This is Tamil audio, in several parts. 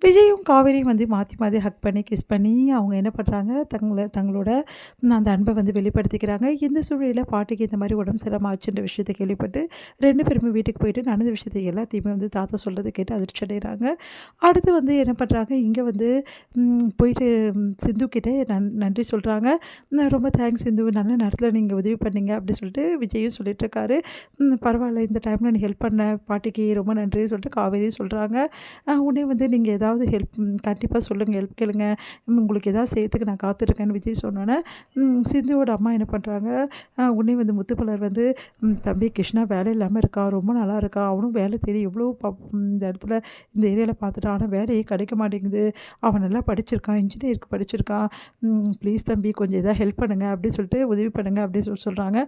விஜயும் காவேரியும் வந்து மாற்றி மாற்றி ஹக் பண்ணி கிஸ் பண்ணி அவங்க என்ன பண்ணுறாங்க தங்களோட அந்த அன்பை வந்து வெளிப்படுத்திக்கிறாங்க. இந்த சூழ்நிலையில் பாட்டிக்கு இந்த மாதிரி உடம்பு சரியில்லாம ஆச்சுன்ற விஷயத்தை கேள்விப்பட்டு 2 பேருமே வீட்டுக்கு போயிட்டு நடந்த விஷயத்தை எல்லாத்தையுமே வந்து தாத்தா சொல்கிறத கேட்டு அதிர்ச்சி அடைகிறாங்க. அடுத்து வந்து என்ன பண்ணுறாங்க, இங்கே வந்து போயிட்டு சிந்து கிட்டே நன்றி சொல்கிறாங்க. ரொம்ப தேங்க்ஸ் சிந்து, நல்ல நேரத்தில் நீங்கள் உதவி பண்ணீங்க அப்படி சொல்லிட்டு விஜயும் சொல்லிட்டுருக்காரு. பரவாயில்ல, இந்த டைமில் நீ ஹெல்ப் பண்ண பாட்டிக்கு ரொம்ப நன்றின்னு சொல்லிட்டு காவேரியும் சொல்கிறாங்க. உடனே வந்து நீங்கள் ஏதாவது ஹெல்ப் கண்டிப்பாக சொல்லுங்கள், ஹெல்ப் கேளுங்க, உங்களுக்கு ஏதாவது செய்யறதுக்கு நான் காத்திருக்கேன்னு விஜய் சொன்னோன்னே சிந்துவோட அம்மா என்ன பண்ணுறாங்க, உடனே வந்து முத்துப்பலர் வந்து தம்பி கிருஷ்ணா வேலை இல்லாமல் இருக்கா, ரொம்ப நல்லா இருக்கா, அவனும் வேலை தேடி எவ்வளோ இந்த இடத்துல இந்த ஏரியாவில் பார்த்துட்டான், ஆனால் வேலையே கிடைக்க மாட்டேங்குது, அவன் நல்லா படிச்சிருக்கான், இன்ஜினியருக்கு படிச்சிருக்கான், ப்ளீஸ் தம்பி கொஞ்சம் எதாவது ஹெல்ப் பண்ணுங்கள் அப்படின்னு சொல்லிட்டு உதவி பண்ணுங்கள் அப்படின்னு சொல்கிறாங்க.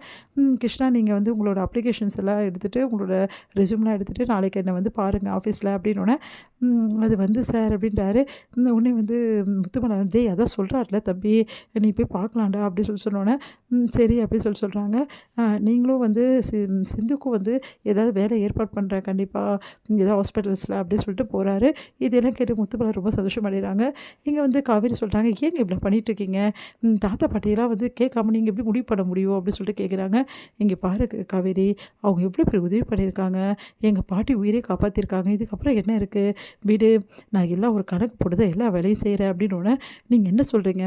கிருஷ்ணா நீங்கள் வந்து உங்களோட அப்ளிகேஷன்ஸ் எல்லாம் எடுத்துகிட்டு உங்களோட ரெஸ்யூம்லாம் எடுத்துகிட்டு நாளைக்கு என்னை வந்து பாருங்கள் ஆஃபீஸில் அப்படின்னோடனே அது வந்து சார் அப்படின்றாரு. உடனே வந்து முத்துமலை வந்து அதான் சொல்கிறார்ல தம்பி, நீ போய் பார்க்கலாம்டா அப்படின்னு சொன்னோன்னே சரி அப்படின்னு சொல்கிறாங்க. நீங்களும் வந்து சிந்துக்கும் வந்து ஏதாவது வேலை ஏற்பாடு பண்ணுறேன் கண்டிப்பாக ஏதாவது ஹாஸ்பிட்டல்ஸில் அப்படின்னு சொல்லிட்டு போகிறாரு. இதெல்லாம் கேட்டு முத்துமலை ரொம்ப சந்தோஷம் அடைகிறாங்க. இங்கே வந்து காவேரி சொல்கிறாங்க, ஏங்க இப்படி பண்ணிகிட்ருக்கீங்க, தாத்தா பாட்டியெல்லாம் வந்து கேட்காம நீங்கள் எப்படி முடிவு பண்ண முடியும் அப்படின்னு சொல்லிட்டு கேட்குறாங்க. இங்கே பாரு காவேரி, அவங்க எவ்வளோ பேர் உதவி பண்ணியிருக்காங்க, எங்கள் பாட்டி உயிரே காப்பாற்றிருக்காங்க, இதுக்கப்புறம் என்ன இருக்குது, வீடு நான் எல்லாம் ஒரு கணக்கு போட்டு எல்லா வேலையும் செய்கிறேன் அப்படின்னோடனே நீங்கள் என்ன சொல்கிறீங்க,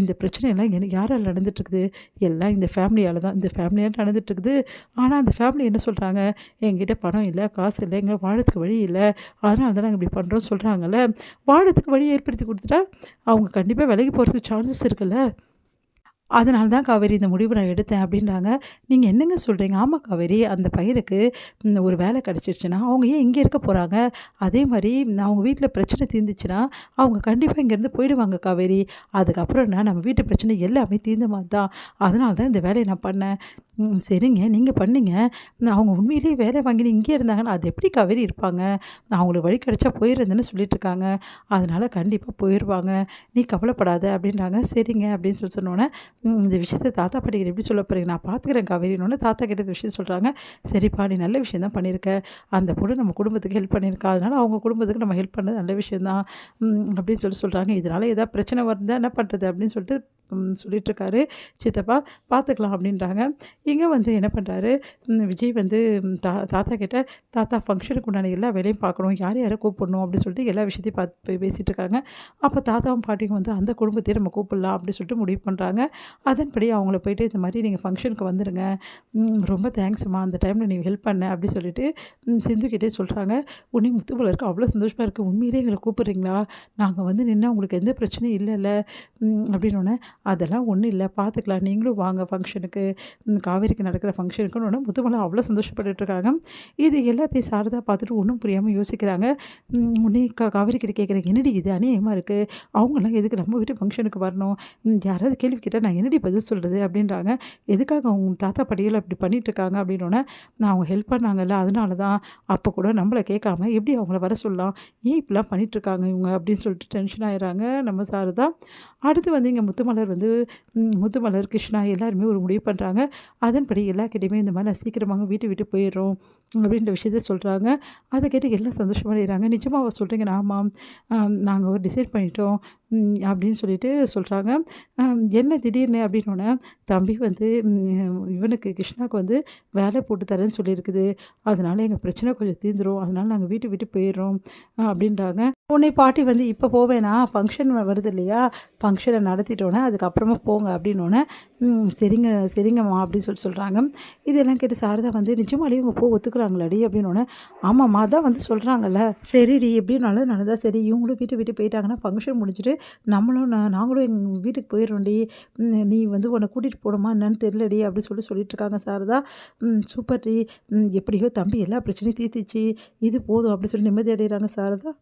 இந்த பிரச்சனையெல்லாம் எனக்கு யாரால் நடந்துகிட்ருக்குது, எல்லாம் இந்த ஃபேமிலியால் தான், இந்த ஃபேமிலியால் நடந்துகிட்ருக்குது. ஆனால் அந்த ஃபேமிலி என்ன சொல்கிறாங்க, என்கிட்ட பணம் இல்லை, காசு இல்லை, எங்களை வாழறதுக்கு வழி இல்லை, அதனால தான் நாங்கள் இப்படி பண்ணுறோம் சொல்கிறாங்கல்ல, வாழறதுக்கு வழி ஏற்படுத்தி கொடுத்துட்டா அவங்க கண்டிப்பாக விலகி போகிறதுக்கு சான்சஸ் இருக்குல்ல, அதனால தான் காவேரி இந்த முடிவு நான் எடுத்தேன் அப்படின்றாங்க. நீங்கள் என்னங்க சொல்கிறீங்க? ஆமாம் காவேரி, அந்த பையனுக்கு ஒரு வேலை கிடச்சிருச்சுன்னா அவங்க ஏன் இங்கே இருக்க போகிறாங்க, அதே மாதிரி அவங்க வீட்டில் பிரச்சனை தீர்ந்துச்சுன்னா அவங்க கண்டிப்பாக இங்கேருந்து போயிடுவாங்க காவேரி, அதுக்கப்புறம் என்ன நம்ம வீட்டு பிரச்சனை எல்லாமே தீர்ந்த மாதிரி தான், அதனால தான் இந்த வேலையை நான் பண்ணேன். சரிங்க, நீங்கள் பண்ணீங்க, அவங்க உண்மையிலேயே வேலை வாங்கினு இங்கே இருந்தாங்கன்னா அது எப்படி காவேரி இருப்பாங்க, அவங்களுக்கு வழி கிடச்சா போயிடுறதுன்னு சொல்லிட்டுருக்காங்க, அதனால் கண்டிப்பாக போயிடுவாங்க, நீ கவலைப்படாத அப்படின்றாங்க. சரிங்க அப்படின்னு சொன்னோன்னே இந்த விஷயத்த தாத்தா பாட்டிக்கிட்ட எப்படி சொல்ல போகிறீங்க, நான் பார்த்துக்கிறேன் காவேரினோடனே தாத்தா கிட்ட இந்த விஷயம் சொல்கிறாங்க. சரிப்பா, நீ நல்ல விஷயம் தான் பண்ணியிருக்க, அந்த பொண்ணு நம்ம குடும்பத்துக்கு ஹெல்ப் பண்ணியிருக்கா, அதனால் அவங்க குடும்பத்துக்கு நம்ம ஹெல்ப் பண்ணது நல்ல விஷயந்தான் அப்படின்னு சொல்கிறாங்க. இதனால் ஏதாவது பிரச்சனை வந்தால் என்ன பண்ணுறது அப்படின்னு சொல்லிட்டு சொல்லிகிட்ருக்காரு சித்தப்பா, பார்த்துக்கலாம் அப்படின்றாங்க. இங்கே வந்து என்ன பண்ணுறாரு, விஜய் வந்து தாத்தா கிட்ட, தாத்தா ஃபங்க்ஷனுக்கு உண்டான எல்லா வேலையும் பார்க்கணும், யார் யாரை கூப்பிடணும் அப்படின்னு சொல்லிட்டு எல்லா விஷயத்தையும் பார்த்து பேசிகிட்டு இருக்காங்க. அப்போ தாத்தாவும் பாட்டியும் வந்து அந்த குடும்பத்தையும் நம்ம கூப்பிடலாம் அப்படின்னு சொல்லிட்டு முடிவு பண்ணுறாங்க. அதன்படி அவங்கள போய்ட்டு இந்த மாதிரி நீங்கள் ஃபங்க்ஷனுக்கு வந்துடுங்க, ரொம்ப தேங்க்ஸ்மா, அந்த டைமில் நீங்கள் ஹெல்ப் பண்ண அப்படி சொல்லிட்டு சிந்துக்கிட்டே சொல்கிறாங்க. உடனே முத்துப்பலருக்கு அவ்வளோ சந்தோஷமாக இருக்குது, உண்மையிலே எங்களை கூப்பிட்றீங்களா, நாங்கள் வந்து நின்று உங்களுக்கு எந்த பிரச்சனையும் இல்லைல்ல அப்படின்னோடனே அதெல்லாம் ஒன்றும் இல்லை, பார்த்துக்கலாம், நீங்களும் வாங்க ஃபங்க்ஷனுக்கு, காவேரிக்கு நடக்கிற ஃபங்க்ஷனுக்குன்னு முத்துமலை அவ்வளோ சந்தோஷப்பட்டுருக்காங்க. இது எல்லாத்தையும் சாரதா பார்த்துட்டு ஒன்றும் புரியாமல் யோசிக்கிறாங்க. உடனே காவேரி கிட்ட கேட்குறேன், என்னடி இது அநியாயமாக இருக்குது, அவங்களாம் எதுக்கு நம்ம வீட்டு ஃபங்க்ஷனுக்கு வரணும், யாராவது கேள்வி கேட்டால் நான் என்னடி பதில் சொல்கிறது அப்படின்றாங்க. எதுக்காக அவங்க தாத்தா பாட்டிகள் அப்படி பண்ணிகிட்ருக்காங்க அப்படின்னோடனே, நான் அவங்க ஹெல்ப் பண்ணாங்கல்ல அதனால தான், அப்போ கூட நம்மளை கேட்காம எப்படி அவங்கள வர சொல்லலாம், ஏன் இப்படிலாம் பண்ணிகிட்ருக்காங்க இவங்க அப்படின்னு சொல்லிட்டு டென்ஷன் ஆகிடுறாங்க நம்ம சாரதா. அடுத்து வந்து இங்கே முத்துமலர் கிருஷ்ணா எல்லாருமே ஒரு முடிவு பண்ணுறாங்க. அதன்படி எல்லாருக்கிட்டையுமே இந்த மாதிரி நான் சீக்கிரமாக வீட்டை விட்டு போயிடுறோம் அப்படின்ற விஷயத்த சொல்கிறாங்க. அதை கேட்டு எல்லாம் சந்தோஷமடைகிறாங்க. நிஜமாக சொல்கிறீங்கன்னா ஆமாம், நாங்கள் ஒரு டிசைட் பண்ணிட்டோம் அப்படின்னு சொல்லிட்டு சொல்கிறாங்க. என்ன திடீர்னு அப்படின்னோடனே, தம்பி வந்து இவனுக்கு கிருஷ்ணாவுக்கு வந்து வேலை போட்டு தரேன்னு சொல்லியிருக்குது, அதனால எங்கள் பிரச்சனை கொஞ்சம் தீர்ந்துடும், அதனால நாங்கள் வீட்டை விட்டு போயிடுறோம் அப்படின்றாங்க. உன்னை பாட்டி வந்து இப்போ போவேனா, ஃபங்க்ஷன் வருது இல்லையா, ஃபங்க்ஷனை நடத்திட்டோன்னே அதுக்கப்புறமா போங்க அப்படின்னோடனே சரிங்க சரிங்கம்மா அப்படின்னு சொல்கிறாங்க. இதெல்லாம் கேட்டு சாரதா வந்து நிஜமாலே இவங்க ஒத்துக்குறாங்களாடி அப்படின்னோடனே, ஆமாம்மா அதான் வந்து சொல்கிறாங்கல்ல, சரிடி எப்படின்னாலும் நல்லதா சரி, இவங்களும் வீட்டை விட்டு போயிட்டாங்கன்னா ஃபங்க்ஷன் முடிஞ்சுட்டு நாங்களும் எங்கள் வீட்டுக்கு போயிடுறோம்டி, நீ வந்து உன்னை கூட்டிகிட்டு போகணுமா என்னன்னு தெரிலடி அப்படி சொல்லிட்டு இருக்காங்க சாரதா. சூப்பர் டி, எப்படியோ தம்பி எல்லா பிரச்சனையும் தீர்த்துச்சு, இது போதும் அப்படி சொல்லி நிம்மதி அடைகிறாங்க சாரதா.